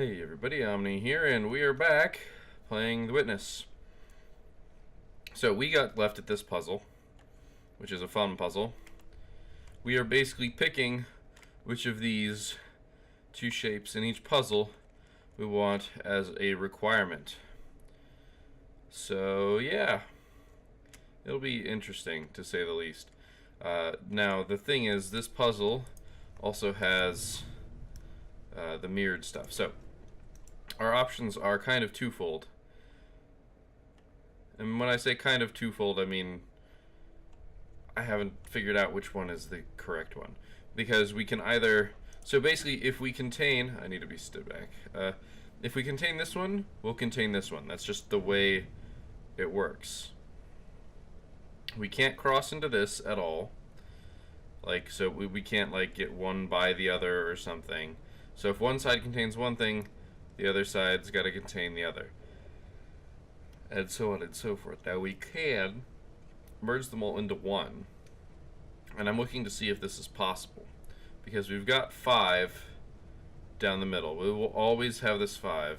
Hey everybody, Omni here, and we are back playing The Witness. So we got left at this puzzle, which is a fun puzzle. We are basically picking which of these two shapes in each puzzle we want as a requirement. So yeah, it'll be interesting to say the least. Now the thing is, this puzzle also has the mirrored stuff. So our options are kind of twofold. And when I say kind of twofold, I mean I haven't figured out which one is the correct one. Because we can either... So basically, if we contain... I need to be stood back. If we contain this one, we'll contain this one. That's just the way it works. We can't cross into this at all. Like, so we can't, like, get one by the other or something. So if one side contains one thing, the other side's got to contain the other. And so on and so forth. Now we can merge them all into one. And I'm looking to see if this is possible. Because we've got 5 down the middle. We will always have this 5.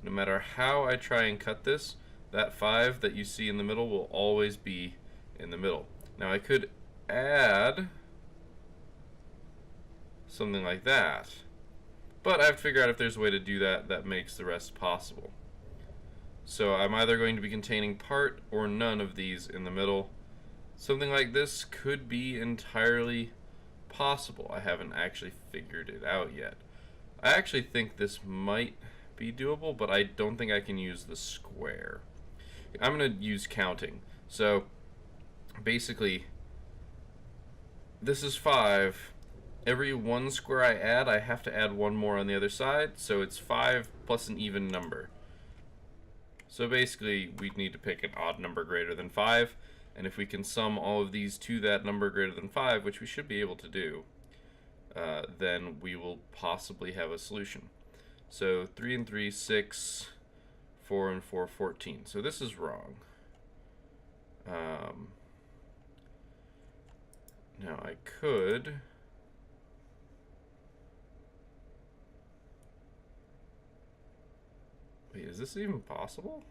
No matter how I try and cut this, that 5 that you see in the middle will always be in the middle. Now I could add something like that. But I have to figure out if there's a way to do that that makes the rest possible. So I'm either going to be containing part or none of these in the middle. Something like this could be entirely possible. I haven't actually figured it out yet. I actually think this might be doable, but I don't think I can use the square. I'm going to use counting. So basically, this is 5. Every one square I add, I have to add one more on the other side, so it's 5 plus an even number. So basically, we need to pick an odd number greater than 5, and if we can sum all of these to that number greater than 5, which we should be able to do, then we will possibly have a solution. So 3 and 3, 6, 4 and 4, 14. So this is wrong. Now I could... Wait, is this even possible?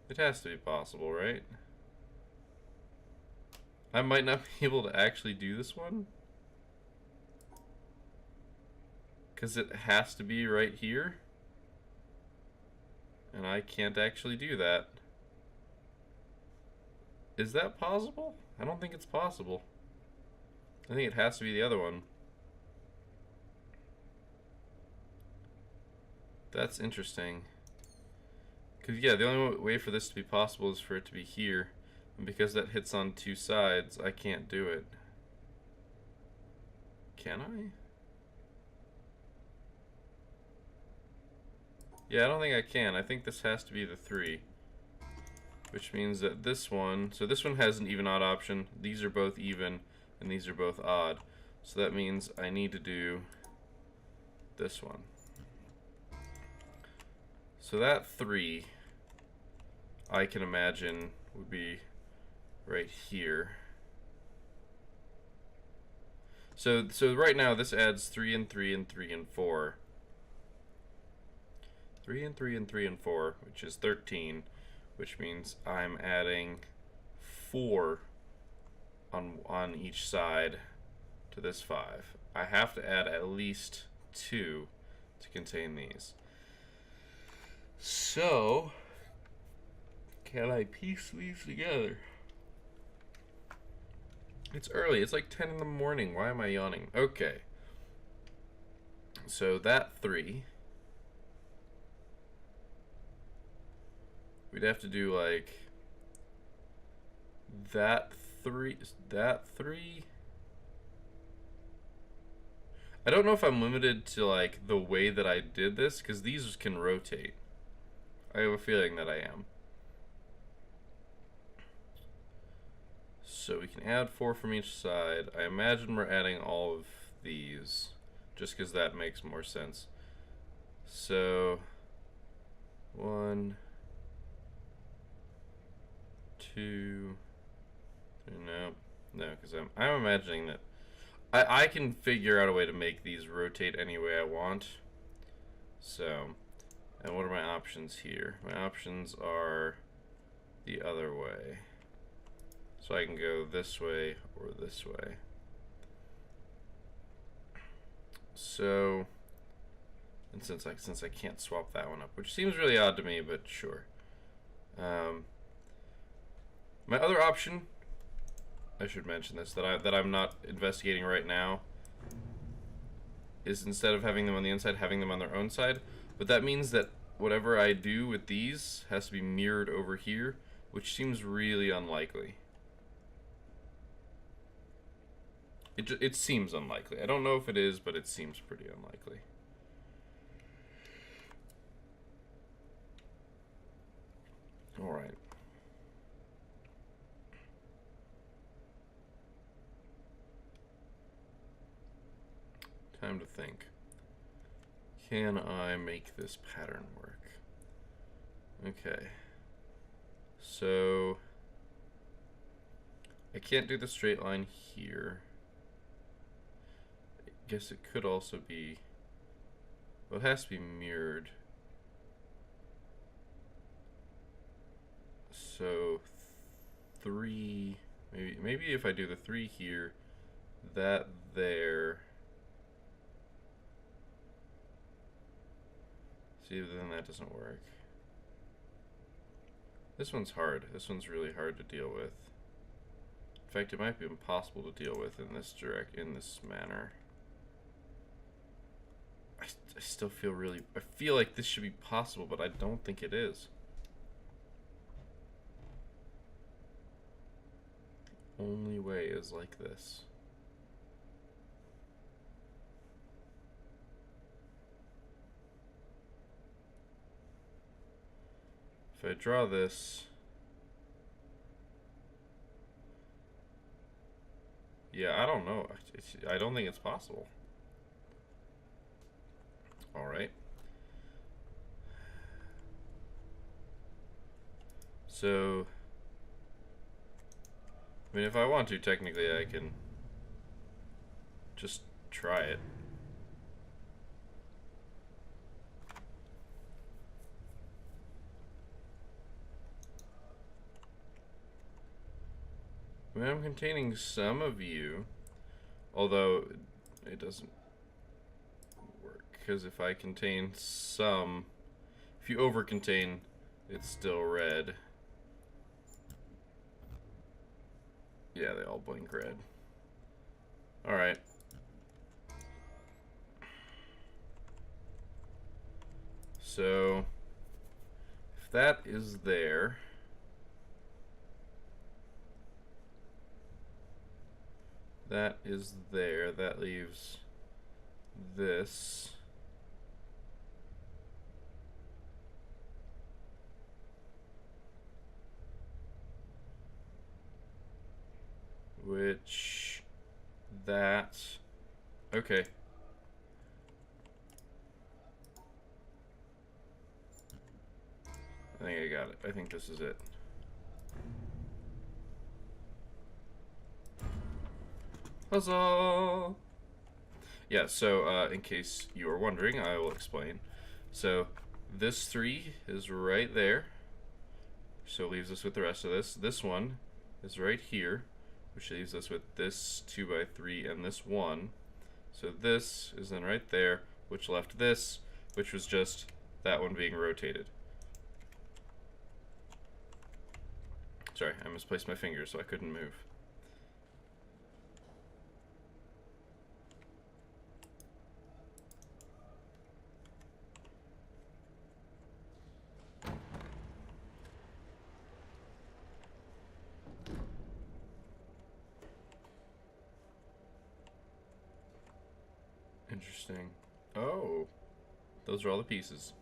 It has to be possible, right? I might not be able to actually do this one. Because it has to be right here. And I can't actually do that. Is that possible? I don't think it's possible. I think it has to be the other one. That's interesting. Because, yeah, the only way for this to be possible is for it to be here. And because that hits on 2 sides, I can't do it. Can I? Yeah, I don't think I can. I think this has to be the 3. Which means that this one... So this one has an even-odd option. These are both even, and these are both odd. So that means I need to do this one. So that 3, I can imagine, would be right here. So right now this adds 3 and 3 and 3 and 4. 3 and 3 and 3 and 4, which is 13, which means I'm adding 4 on each side to this 5. I have to add at least 2 to contain these. So, can I piece these together? It's early. It's like 10 in the morning. Why am I yawning? Okay. So that 3. We'd have to do like that 3. That 3. I don't know if I'm limited to like the way that I did this, because these can rotate. I have a feeling that I am. So we can add 4 from each side. I imagine we're adding all of these, just because that makes more sense. So 1, 2, 3, no, because I'm imagining that. I can figure out a way to make these rotate any way I want. So, and what are my options here? My options are the other way. So I can go this way or this way. So, and since I can't swap that one up, which seems really odd to me, but sure. My other option, I should mention this, that I'm not investigating right now, is instead of having them on the inside, having them on their own side. But that means that whatever I do with these has to be mirrored over here, which seems really unlikely. It seems unlikely. I don't know if it is, but it seems pretty unlikely. All right. Time to think. Can I make this pattern work? Okay. So I can't do the straight line here. I guess it could also be, well, it has to be mirrored. So 3, maybe if I do the 3 here, that there. See, then that doesn't work. This one's hard. This one's really hard to deal with. In fact, it might be impossible to deal with in this manner. I still feel I feel like this should be possible, but I don't think it is. The only way is like this. If I draw this, yeah, I don't know. I don't think it's possible. All right. So, I mean, if I want to, technically, I can just try it. I mean, I'm containing some of you, although it doesn't work, because if I contain some, if you over contain, it's still red. Yeah, they all blink red. Alright. So, if that is there, that is there, that leaves this. Which, that, okay. I think I got it. I think this is it. Huzzah! Yeah, so in case you are wondering, I will explain. So this 3 is right there. So it leaves us with the rest of this. This one is right here, which leaves us with this 2x3 and this 1. So this is then right there, which left this, which was just that one being rotated. Sorry, I misplaced my finger, so I couldn't move. Interesting. Oh, those are all the pieces.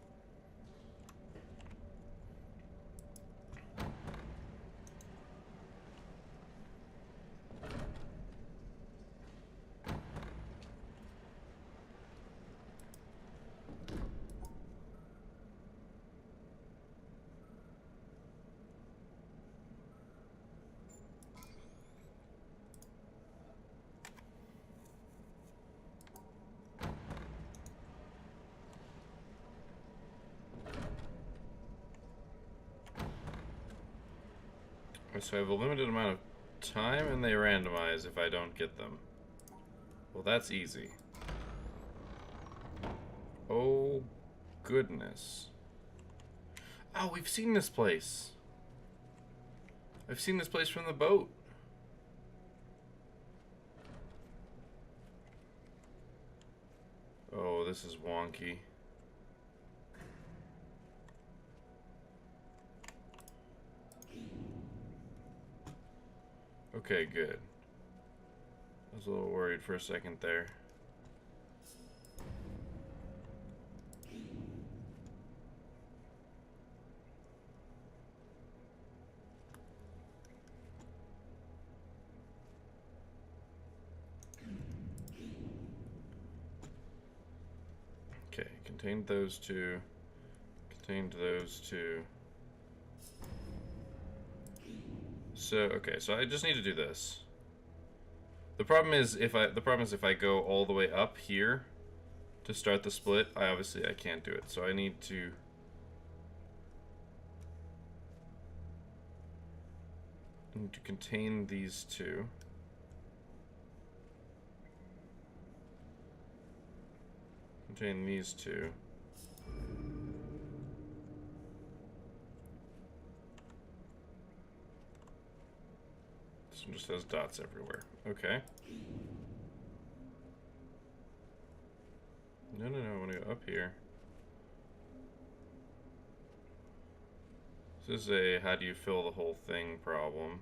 So I have a limited amount of time, and they randomize if I don't get them. Well, that's easy. Oh, goodness. Oh, we've seen this place. I've seen this place from the boat. Oh, this is wonky. Okay, good. I was a little worried for a second there. Okay, contained those two. Contained those two. So, okay, so I just need to do this. The problem is if I go all the way up here to start the split, I can't do it. So I need to contain these two. Contain these two. This one just has dots everywhere. Okay. No, I want to go up here. This is a how do you fill the whole thing problem.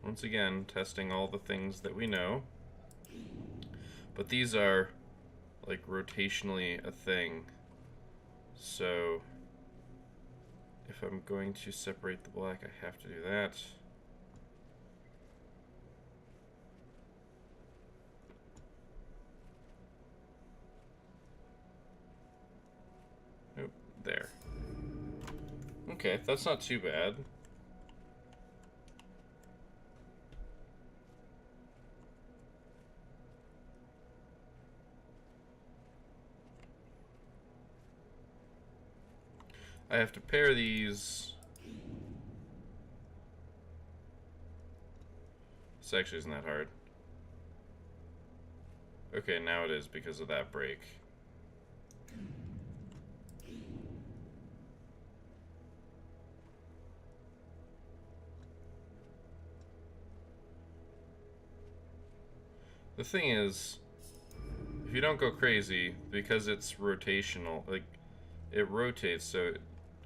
Once again, testing all the things that we know. But these are, like, rotationally a thing. So, if I'm going to separate the black, I have to do that. Nope, there. Okay, that's not too bad. I have to pair these. This actually isn't that hard. Okay, now it is because of that break. The thing is, if you don't go crazy, because it's rotational, like, it rotates, so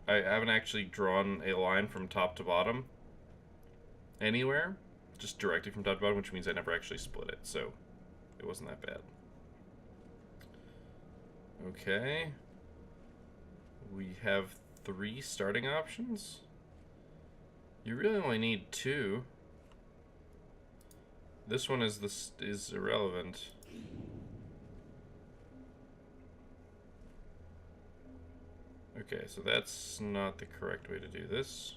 I haven't actually drawn a line from top to bottom anywhere, just directly from top to bottom, which means I never actually split it, so it wasn't that bad. Okay. We have 3 starting options. You really only need 2. This one is irrelevant. Okay, so that's not the correct way to do this.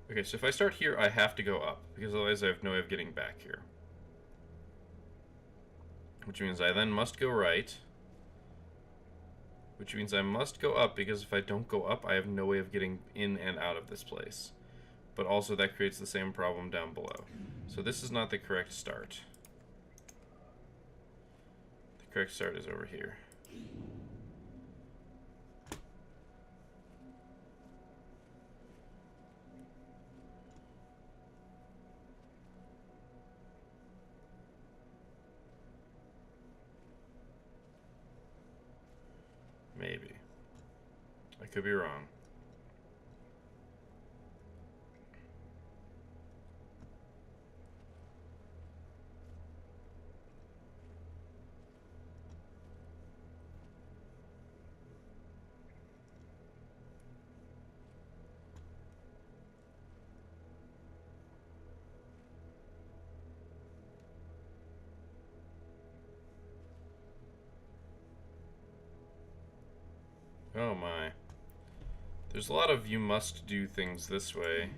Okay, so if I start here, I have to go up, because otherwise I have no way of getting back here. Which means I then must go right. Which means I must go up, because if I don't go up, I have no way of getting in and out of this place. But also that creates the same problem down below. So this is not the correct start. The correct start is over here. Maybe. I could be wrong. Oh my. There's a lot of you must do things this way.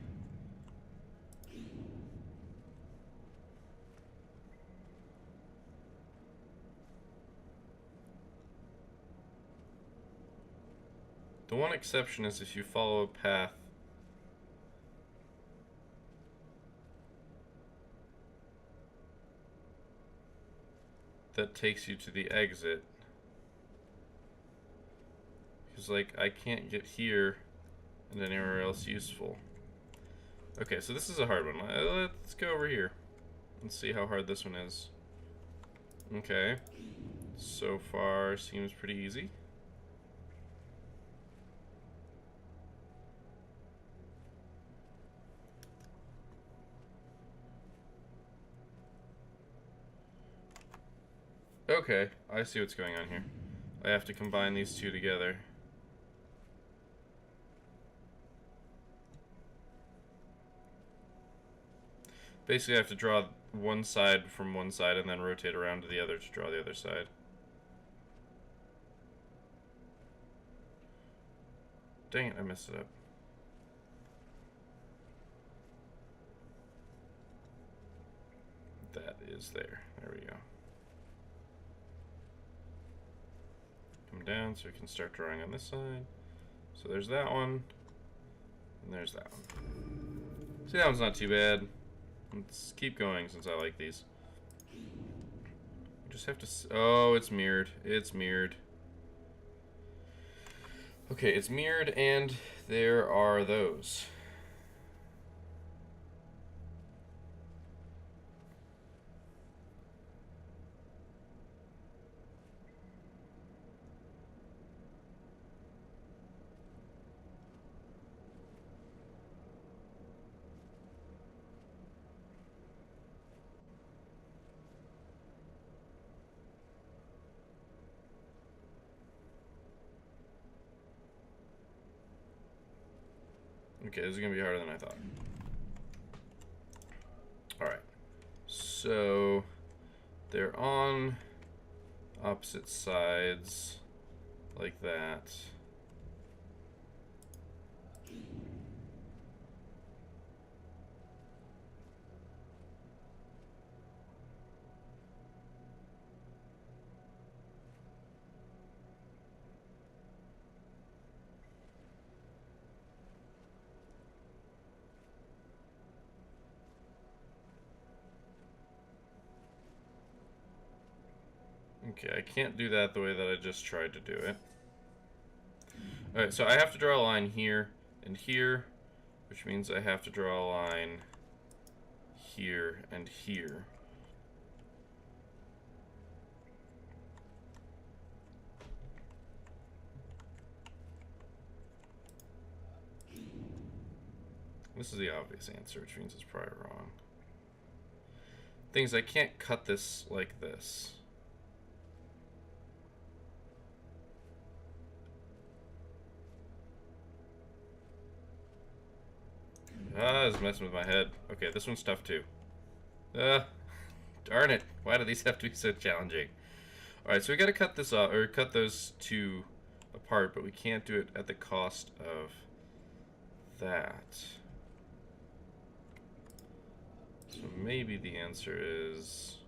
The one exception is if you follow a path that takes you to the exit. Because, like, I can't get here and anywhere else useful. Okay, so this is a hard one. Let's go over here and see how hard this one is. Okay. So far, seems pretty easy. Okay, I see what's going on here. I have to combine these two together. Basically, I have to draw one side from one side and then rotate around to the other to draw the other side. Dang it, I messed it up. That is there. There we go. Come down so we can start drawing on this side. So there's that one. And there's that one. See, that one's not too bad. Let's keep going since I like these. We just have to... Oh, it's mirrored. It's mirrored. Okay, it's mirrored and there are those. Okay, this is going to be harder than I thought. Alright. So, they're on opposite sides, like that. Okay, I can't do that the way that I just tried to do it. Alright, so I have to draw a line here and here, which means I have to draw a line here and here. This is the obvious answer, which means it's probably wrong. Things I can't cut this like this. Ah, it's messing with my head. Okay, this one's tough too. Darn it. Why do these have to be so challenging? Alright, so we gotta cut this off, or cut those two apart, but we can't do it at the cost of that. So maybe the answer is...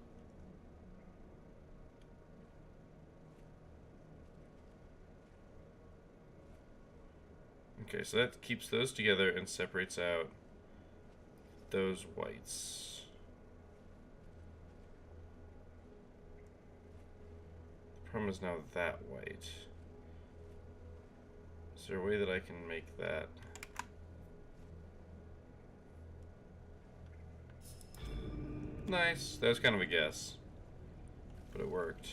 Okay, so that keeps those together and separates out those whites. The problem is now that white. Is there a way that I can make that? Nice. That was kind of a guess, but it worked.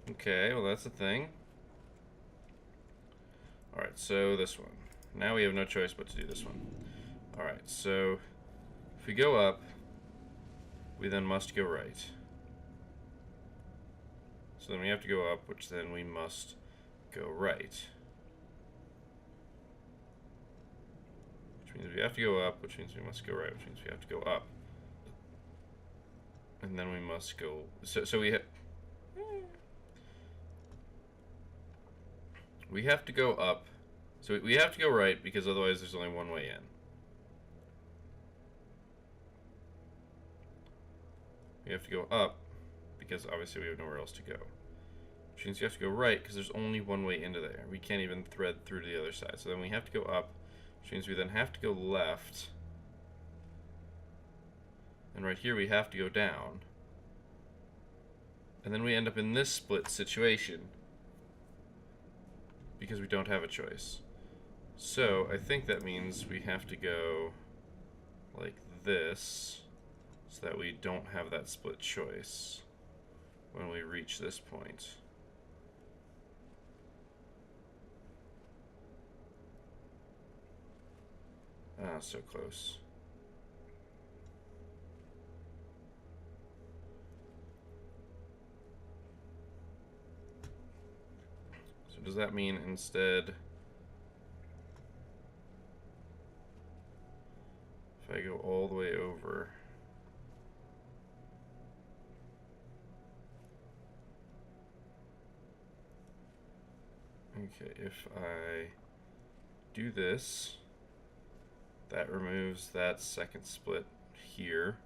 Okay, well that's the thing. Alright, so this one. Now we have no choice but to do this one. Alright, so if we go up, we then must go right. So then we have to go up, which then we must go right. Which means we have to go up, which means we must go right, which means we have to go up. And then we must go... So we have... We have to go up. So we have to go right, because otherwise there's only one way in. we have to go up, because obviously we have nowhere else to go. Which means you have to go right, because there's only one way into there. We can't even thread through to the other side. So then we have to go up, which means we then have to go left. And right here we have to go down. And then we end up in this split situation, because we don't have a choice. So I think that means we have to go like this, so that we don't have that split choice when we reach this point. Ah, so close. So does that mean instead, if I go all the way over, okay, if I do this, that removes that second split here.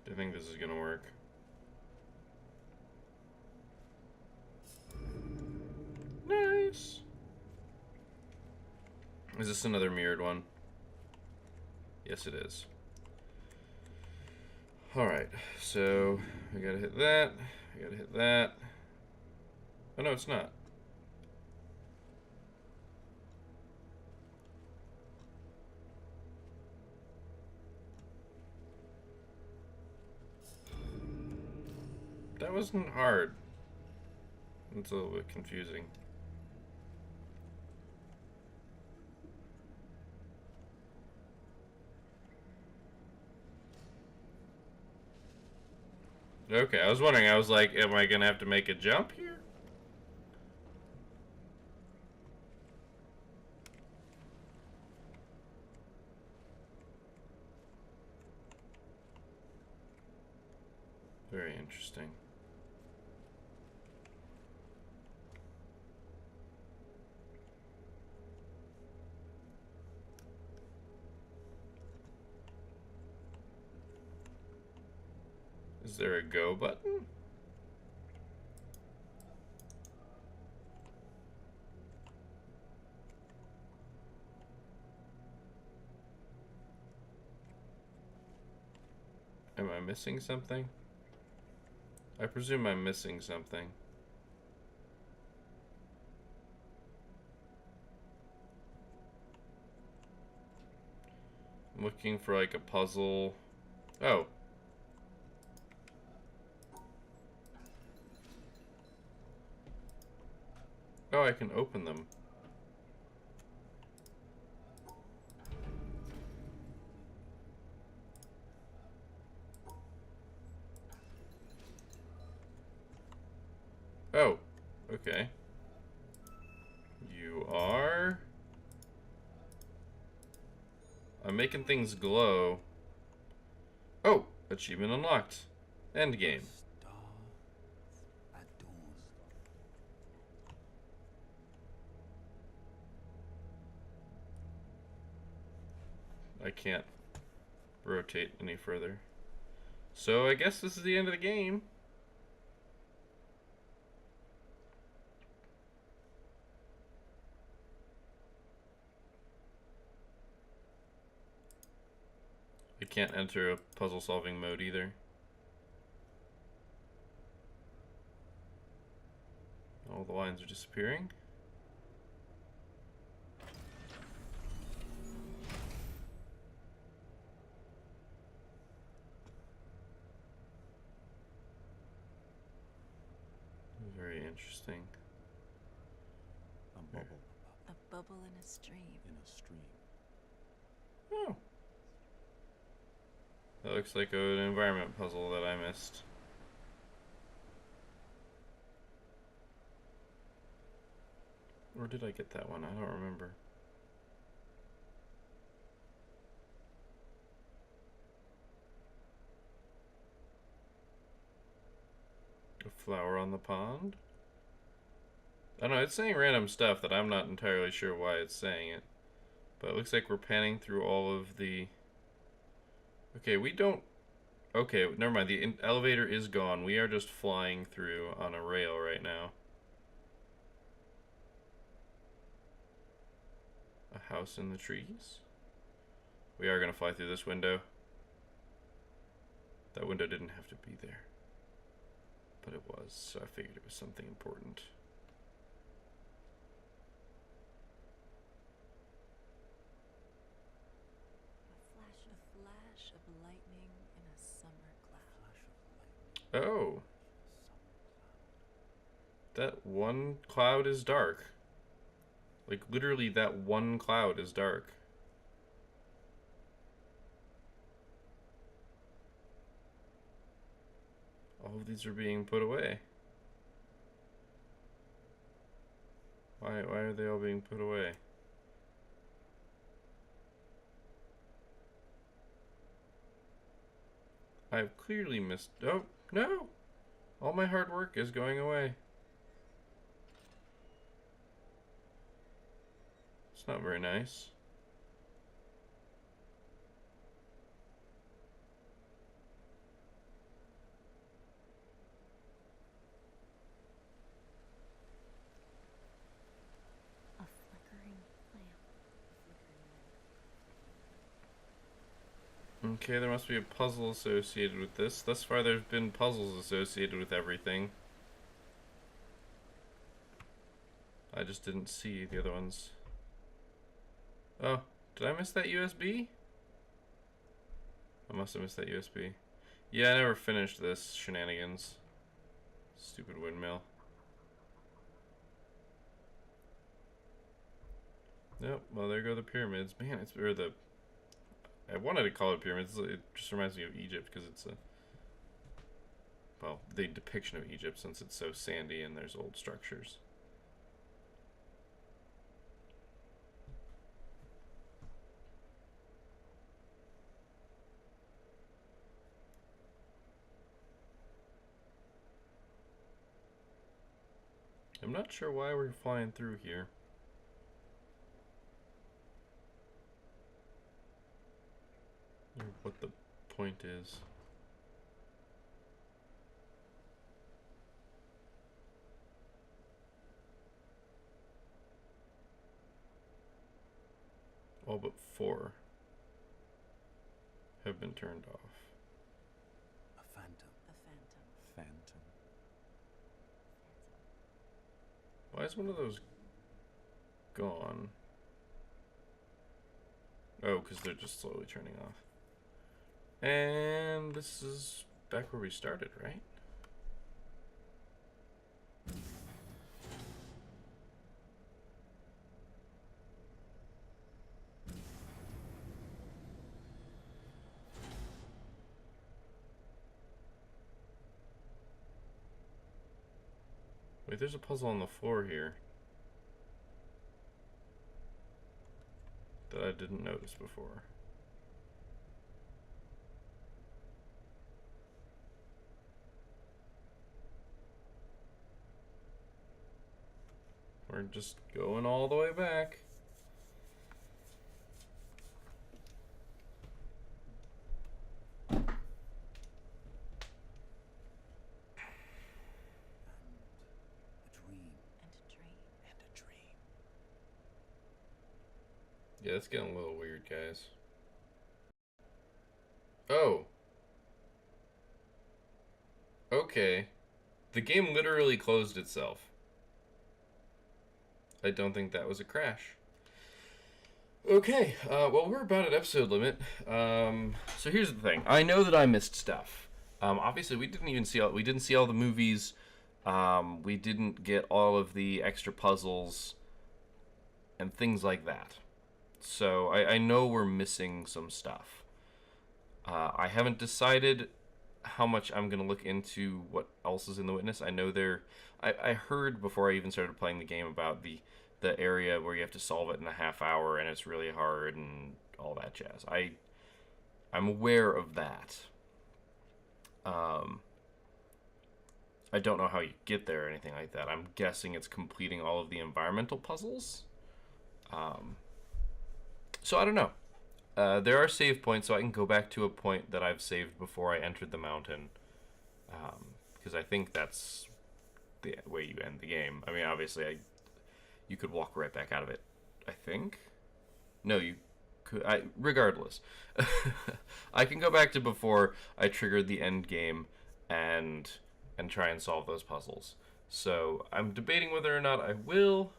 I think this is gonna work. Nice. Is this another mirrored one? Yes, it is. Alright, so we gotta hit that. We gotta hit that. Oh, no, it's not. That wasn't hard. It's a little bit confusing. Okay, I was wondering, I was like, am I gonna have to make a jump here? Very interesting. Is there a go button? Am I missing something? I presume I'm missing something. I'm looking for like a puzzle. Oh. Oh, I can open them. Oh, okay. You are... I'm making things glow. Oh, achievement unlocked. End game. I can't rotate any further. So I guess this is the end of the game. I can't enter a puzzle solving mode either. All the lines are disappearing. Very interesting. A bubble. A bubble in a stream. In a stream. Oh. That looks like an environment puzzle that I missed. Or did I get that one? I don't remember. A flower on the pond? I don't know, it's saying random stuff that I'm not entirely sure why it's saying it. But it looks like we're panning through all of the... Okay, we don't... Okay, never mind. The elevator is gone. We are just flying through on a rail right now. A house in the trees. We are going to fly through this window. That window didn't have to be there. But it was, so I figured it was something important. A flash of lightning in a summer cloud. Oh. That one cloud is dark. Like, literally, that one cloud is dark. All of these are being put away. Why are they all being put away? I've clearly missed... Oh, no! All my hard work is going away. It's not very nice. A flickering lamp. Okay, there must be a puzzle associated with this. Thus far, there's been puzzles associated with everything. I just didn't see the other ones. Oh, did I miss that USB? I must have missed that USB. Yeah, I never finished this shenanigans. Stupid windmill. Nope, well, there go the pyramids. Man, it's... Or the... I wanted to call it pyramids. It just reminds me of Egypt because it's a... Well, the depiction of Egypt since it's so sandy and there's old structures. I'm not sure why we're flying through here. Or what the point is. All but 4 have been turned off. A phantom. A phantom. Phantom. Why is one of those gone? Oh, because they're just slowly turning off. And this is back where we started, right? Wait, there's a puzzle on the floor here that I didn't notice before. We're just going all the way back. And a dream. Yeah, it's getting a little weird, guys. Oh. Okay. The game literally closed itself. I don't think that was a crash. Okay, well, we're about at episode limit. So here's the thing. I know that I missed stuff. Obviously, we didn't see all the movies. We didn't get all of the extra puzzles and things like that. So I know we're missing some stuff. I haven't decided how much I'm going to look into what else is in The Witness. I know I heard before I even started playing the game about the area where you have to solve it in a half hour and it's really hard and all that jazz. I'm aware of that. I don't know how you get there or anything like that. I'm guessing it's completing all of the environmental puzzles. So I don't know. There are save points, so I can go back to a point that I've saved before I entered the mountain. Because I think that's the way you end the game. I mean, obviously, you could walk right back out of it, I think. No, you could. Regardless, I can go back to before I triggered the end game and try and solve those puzzles. So I'm debating whether or not I will.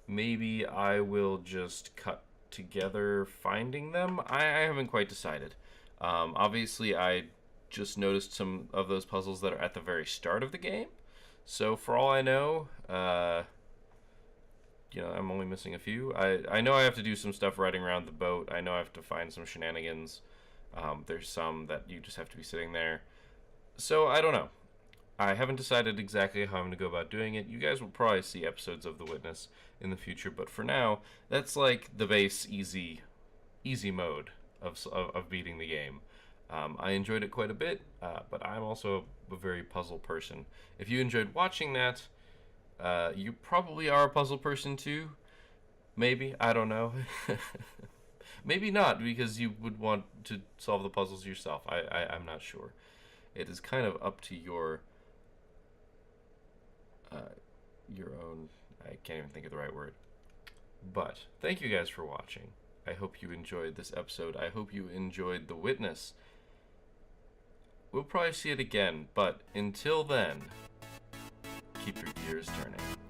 Maybe I will just cut together finding them. I haven't quite decided. Obviously, I just noticed some of those puzzles that are at the very start of the game. So for all I know, I'm only missing a few. I know I have to do some stuff riding around the boat. I know I have to find some shenanigans. There's some that you just have to be sitting there. So I don't know. I haven't decided exactly how I'm going to go about doing it. You guys will probably see episodes of The Witness in the future, but for now, that's like the base easy mode of beating the game. I enjoyed it quite a bit, but I'm also a very puzzle person. If you enjoyed watching that, you probably are a puzzle person too. Maybe, I don't know. Maybe not, because you would want to solve the puzzles yourself. I'm not sure. It is kind of up to your own, I can't even think of the right word. But thank you guys for watching. I hope you enjoyed this episode. I hope you enjoyed The Witness. We'll probably see it again, but until then, keep your gears turning.